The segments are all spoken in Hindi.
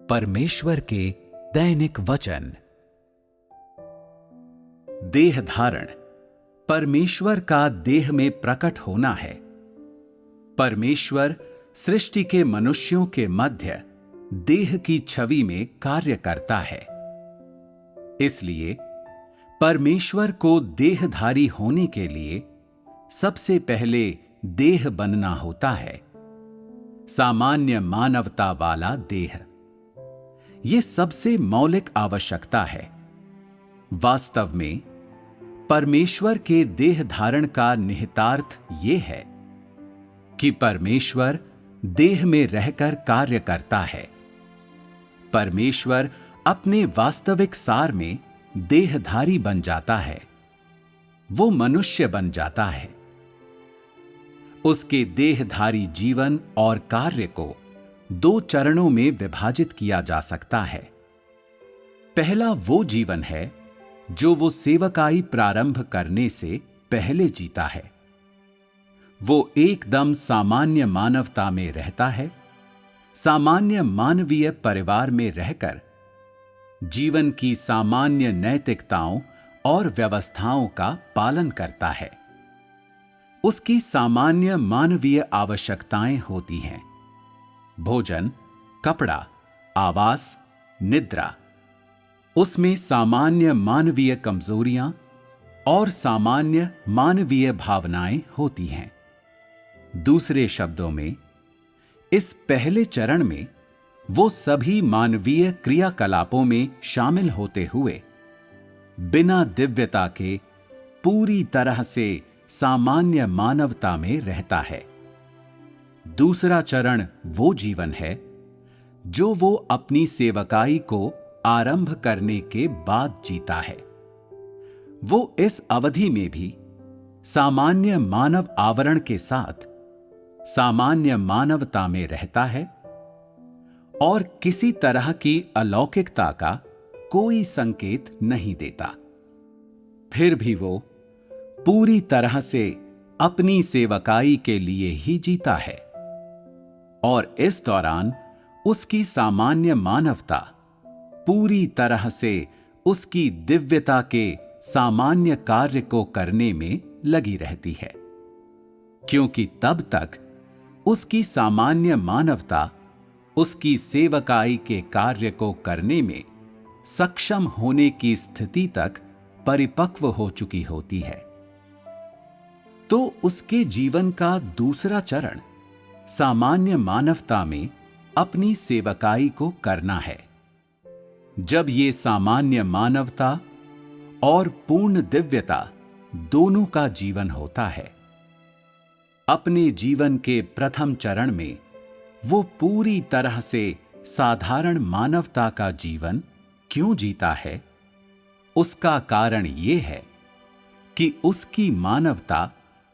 परमेश्वर के दैनिक वचन। देह धारण परमेश्वर का देह में प्रकट होना है। परमेश्वर सृष्टि के मनुष्यों के मध्य देह की छवि में कार्य करता है। इसलिए परमेश्वर को देहधारी होने के लिए सबसे पहले देह बनना होता है। सामान्य मानवता वाला देह, यह सबसे मौलिक आवश्यकता है। वास्तव में परमेश्वर के देह धारण का निहितार्थ यह है कि परमेश्वर देह में रहकर कार्य करता है। परमेश्वर अपने वास्तविक सार में देहधारी बन जाता है। वो मनुष्य बन जाता है। उसके देहधारी जीवन और कार्य को दो चरणों में विभाजित किया जा सकता है। पहला वो जीवन है जो वो सेवकाई प्रारंभ करने से पहले जीता है। वो एकदम सामान्य मानवता में रहता है। सामान्य मानवीय परिवार में रहकर जीवन की सामान्य नैतिकताओं और व्यवस्थाओं का पालन करता है। उसकी सामान्य मानवीय आवश्यकताएं होती हैं: भोजन, कपड़ा, आवास, निद्रा। उसमें सामान्य मानवीय कमजोरियां और सामान्य मानवीय भावनाएं होती हैं। दूसरे शब्दों में, इस पहले चरण में वो सभी मानवीय क्रियाकलापों में शामिल होते हुए बिना दिव्यता के पूरी तरह से सामान्य मानवता में रहता है। दूसरा चरण वो जीवन है जो वो अपनी सेवकाई को आरंभ करने के बाद जीता है। वो इस अवधि में भी सामान्य मानव आवरण के साथ सामान्य मानवता में रहता है और किसी तरह की अलौकिकता का कोई संकेत नहीं देता। फिर भी वो पूरी तरह से अपनी सेवकाई के लिए ही जीता है और इस दौरान उसकी सामान्य मानवता पूरी तरह से उसकी दिव्यता के सामान्य कार्य को करने में लगी रहती है, क्योंकि तब तक उसकी सामान्य मानवता उसकी सेवकाई के कार्य को करने में सक्षम होने की स्थिति तक परिपक्व हो चुकी होती है। तो उसके जीवन का दूसरा चरण सामान्य मानवता में अपनी सेवकाई को करना है। जब ये सामान्य मानवता और पूर्ण दिव्यता दोनों का जीवन होता है। अपने जीवन के प्रथम चरण में वो पूरी तरह से साधारण मानवता का जीवन क्यों जीता है? उसका कारण यह है कि उसकी मानवता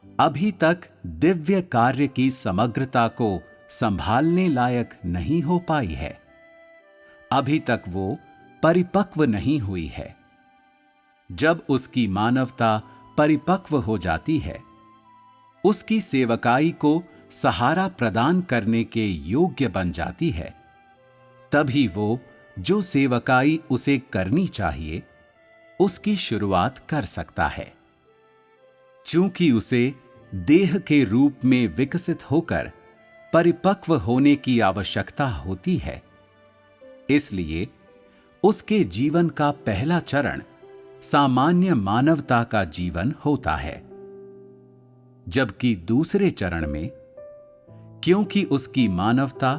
अभी तक दिव्य कार्य की समग्रता को संभालने लायक नहीं हो पाई है। अभी तक वो परिपक्व नहीं हुई है। जब उसकी मानवता परिपक्व हो जाती है, उसकी सेवकाई को सहारा प्रदान करने के योग्य बन जाती है, तभी वो जो सेवकाई उसे करनी चाहिए उसकी शुरुआत कर सकता है। चूंकि उसे देह के रूप में विकसित होकर परिपक्व होने की आवश्यकता होती है, इसलिए उसके जीवन का पहला चरण सामान्य मानवता का जीवन होता है। जबकि दूसरे चरण में, क्योंकि उसकी मानवता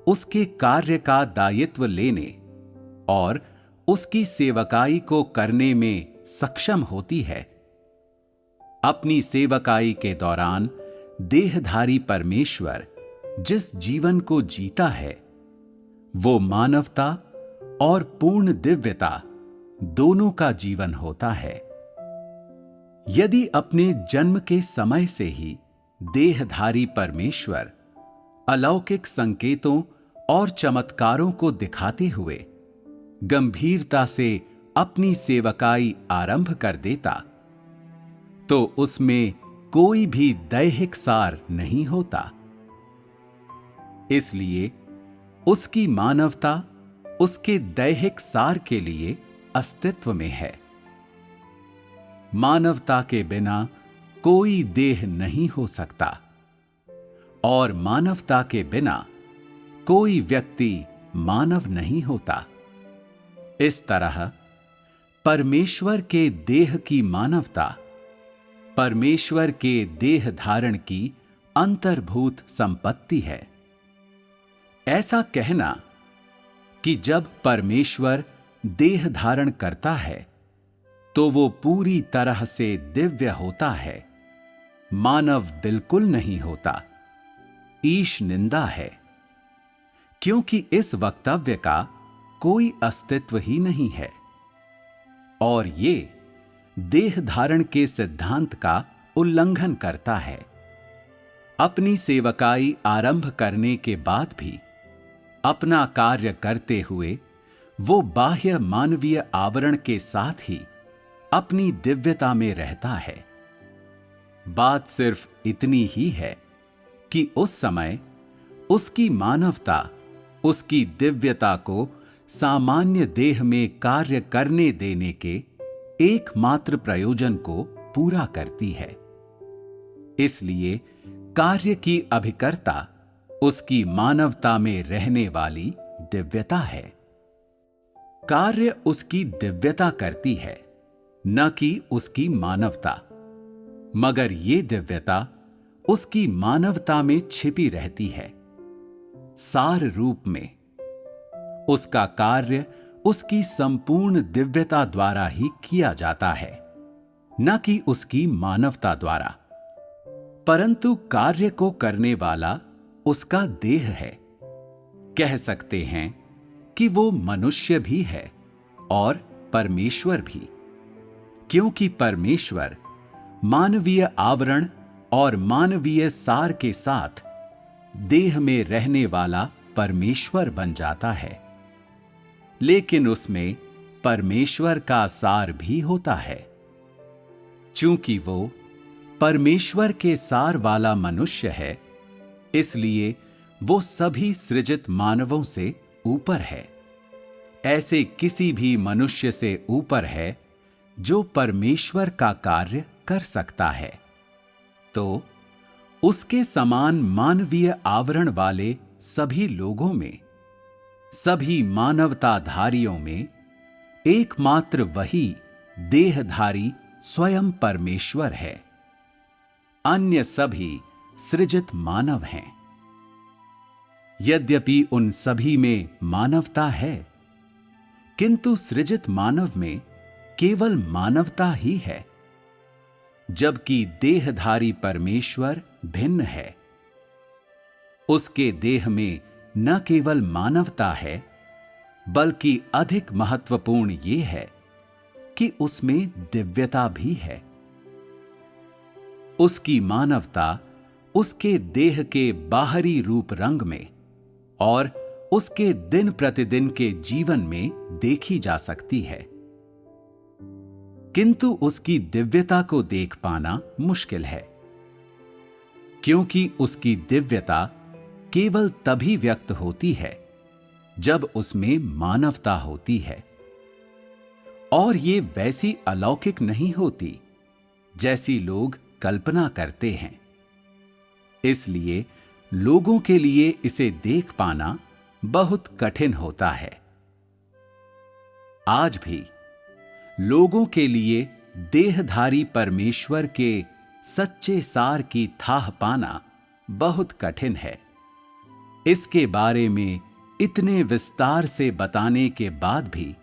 उसके कार्य का दायित्व लेने और उसकी सेवकाई को करने में सक्षम होती है, अपनी सेवकाई के दौरान देहधारी परमेश्वर जिस जीवन को जीता है, वो मानवता और पूर्ण दिव्यता दोनों का जीवन होता है। यदि अपने जन्म के समय से ही देहधारी परमेश्वर अलौकिक संकेतों और चमत्कारों को दिखाते हुए गंभीरता से अपनी सेवकाई आरंभ कर देता, तो उसमें कोई भी दैहिक सार नहीं होता। इसलिए उसकी मानवता उसके दैहिक सार के लिए अस्तित्व में है। मानवता के बिना कोई देह नहीं हो सकता और मानवता के बिना कोई व्यक्ति मानव नहीं होता। इस तरह परमेश्वर के देह की मानवता परमेश्वर के देह धारण की अंतर्भूत संपत्ति है। ऐसा कहना कि जब परमेश्वर देह धारण करता है तो वो पूरी तरह से दिव्य होता है, मानव बिल्कुल नहीं होता, ईश निंदा है, क्योंकि इस वक्तव्य का कोई अस्तित्व ही नहीं है और ये देह धारण के सिद्धांत का उल्लंघन करता है। अपनी सेवकाई आरंभ करने के बाद भी अपना कार्य करते हुए वो बाह्य मानवीय आवरण के साथ ही अपनी दिव्यता में रहता है। बात सिर्फ इतनी ही है कि उस समय उसकी मानवता उसकी दिव्यता को सामान्य देह में कार्य करने देने के एकमात्र प्रयोजन को पूरा करती है। इसलिए कार्य की अभिकर्ता उसकी मानवता में रहने वाली दिव्यता है। कार्य उसकी दिव्यता करती है, न कि उसकी मानवता, मगर ये दिव्यता उसकी मानवता में छिपी रहती है। सार रूप में उसका कार्य उसकी संपूर्ण दिव्यता द्वारा ही किया जाता है, न कि उसकी मानवता द्वारा। परंतु कार्य को करने वाला उसका देह है। कह सकते हैं कि वो मनुष्य भी है और परमेश्वर भी, क्योंकि परमेश्वर मानवीय आवरण और मानवीय सार के साथ देह में रहने वाला परमेश्वर बन जाता है। लेकिन उसमें परमेश्वर का सार भी होता है। चूंकि वो परमेश्वर के सार वाला मनुष्य है, इसलिए वो सभी सृजित मानवों से ऊपर है। ऐसे किसी भी मनुष्य से ऊपर है जो परमेश्वर का कार्य कर सकता है। तो उसके समान मानवीय आवरण वाले सभी लोगों में, सभी मानवताधारियों में एकमात्र वही देहधारी स्वयं परमेश्वर है। अन्य सभी सृजित मानव हैं। यद्यपि उन सभी में मानवता है, किंतु सृजित मानव में केवल मानवता ही है, जबकि देहधारी परमेश्वर भिन्न है। उसके देह में न केवल मानवता है, बल्कि अधिक महत्वपूर्ण यह है कि उसमें दिव्यता भी है। उसकी मानवता उसके देह के बाहरी रूप रंग में और उसके दिन प्रतिदिन के जीवन में देखी जा सकती है, किंतु उसकी दिव्यता को देख पाना मुश्किल है, क्योंकि उसकी दिव्यता केवल तभी व्यक्त होती है जब उसमें मानवता होती है, और ये वैसी अलौकिक नहीं होती जैसी लोग कल्पना करते हैं। इसलिए लोगों के लिए इसे देख पाना बहुत कठिन होता है। आज भी लोगों के लिए देहधारी परमेश्वर के सच्चे सार की थाह पाना बहुत कठिन है। इसके बारे में इतने विस्तार से बताने के बाद भी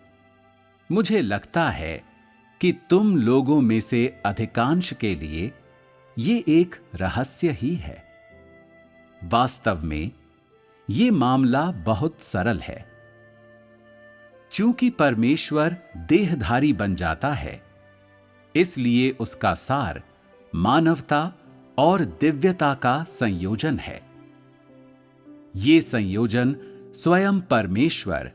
मुझे लगता है कि तुम लोगों में से अधिकांश के लिए ये एक रहस्य ही है। वास्तव में ये मामला बहुत सरल है। चूंकि परमेश्वर देहधारी बन जाता है, इसलिए उसका सार मानवता और दिव्यता का संयोजन है। ये संयोजन स्वयं परमेश्वर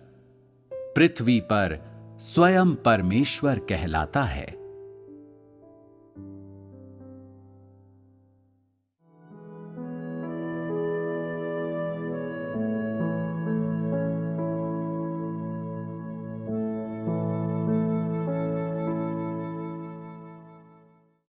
पृथ्वी पर स्वयं परमेश्वर कहलाता है।